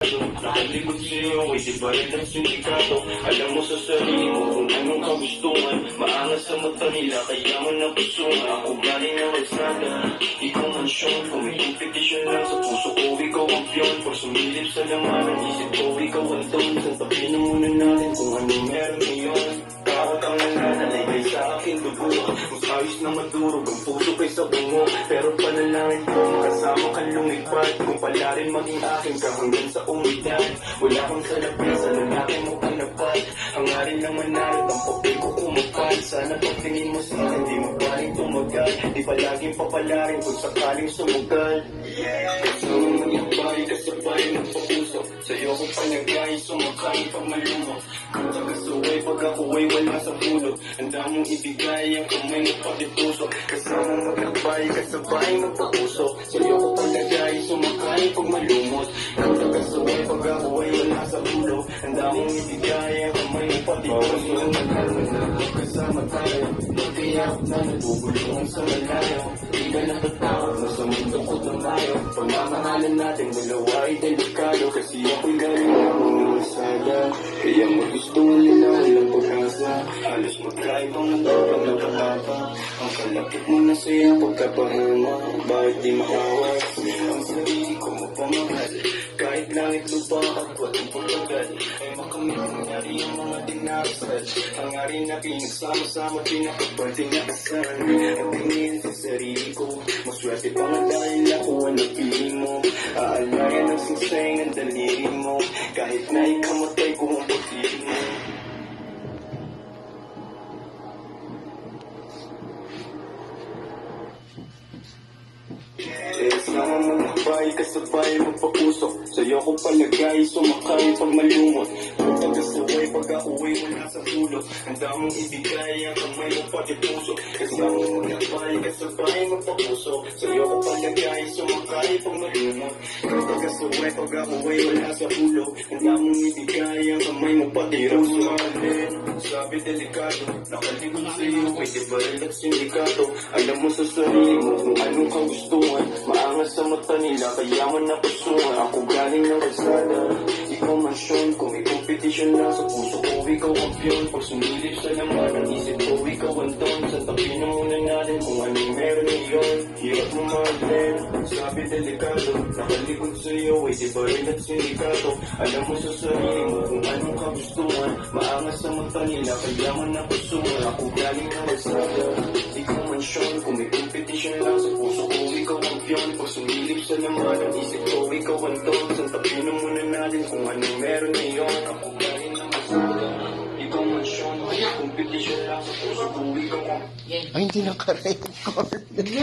Nakalikod sa'yo, ay di ba rin ang sindikato? Alam mo sa sarili mo kung anong kagustuhan. Maangas sa mata nila, kaya mo napusungan. Ako galing ng kalsada, ikaw mansyon. Kung may competition lang sa puso ko, ikaw ang piyon. Pag sumilip sa laman ng isip ko, ikaw ang doon. Santabi na muna natin kung anong meron ngayon. Takot ang nananalay sa aking dugo. Mas ayos na madurog ang puso kaysa bungo. Pero panalangin ko, makasama kang lumipad. Kung pala rin maging akin ka hanggang sa umidad. Wala kang salapin sa lalaki mo panapat. Hangarin lang manalo, ang papel ko kumapal. Sana pagtingin mo sa akin, di mo paling tumagal. Di palaging papalarin kung sakaling sumugal. Gusto mo maging kasabay ng papuso. Sa'yo ko panagay, sumakay pag malumot. Kung taga-suway, pag ako ay wala sa pulo. Handa mong ibigay ang kamay mo pati puso. Kasama maglakbay, kasabay magpapuso. Sa'yo ko panagay, sumakay pag malumot. Kung taga-suway, pag ako ay wala sa pulo. Handa mong ibigay ang kamay mo pati puso. Kasama tayo, nagtiyak na nabubulungan sa malayo. Di ka natatakot na sa mundo ko tumayo. Pagmamahalan natin dalawa ay delikado. Kasi ako'y galing na mga masada. Kaya magustuhan nila walang pag-asa. Halos mag-drive ang mundo pag nakatapa. Ang kalapit mo na saya pagkapahama. Bakit di maawas? Ang sarili ko mapamahal. Kahit langit lupa kapag ang pagkagal ay makamit nangyari ang mga dinarasal. Hangarin na pinagsama-sama pinakapagting nakasal. Ang tingin sa sarili ko, maswerte pa nga dahil ako ang napili mo. Aalayan ang singsayang ang daliri mo. Kahit na ikamatay ko ang pagpili mo. Sama magbay, kasabay magpapuso. Sa'yo ko palagay, sumakay pag malumot. Kung tagasaway, pag ako ay wala sa pulo. Handa mong ibigay ang kamay mo pati puso. Kasama magbay, kasabay magpapuso. Sa'yo ko palagay, sumakay pag malumot. Kung tagasaway, pag ako ay wala sa pulo. Handa mong ibigay ang kamay mo pati puso. Sabi delikado, nakalikod sa'yo, ay di ba rin at sindikato. Alam mo sa sarili mo kung anong kagustuhan. Maangas sa mata nila, kaya mo napusungan. Ako galing ng kalsada, ikaw mansyon. Kung may competition lang sa puso ko, ikaw ang piyon. Pag sumilip sa laman ng isip ko, ikaw ang doon. Santabi na muna natin kung anong meron ngayon. Hirap mo mahalin, sabi delikado. Nakalikod sa'yo, ay di ba rin at sindikato. Alam mo sa sarili mo kung anong kagustuhan. Maangas sa mata nila, kaya mo napusungan. Ako galing ng kalsada, ikaw mansyon. Kung may competition lang sa puso ko, ikaw ang piyon. Pag sumilip sa laman ng isip ko, ikaw ang doon. Santabi na muna natin kung anong meron ngayon. Ako galing ng kalsada, ikaw mansyon. Kung may competition lang sa puso ko, ikaw ang... Ay, hindi naka-record.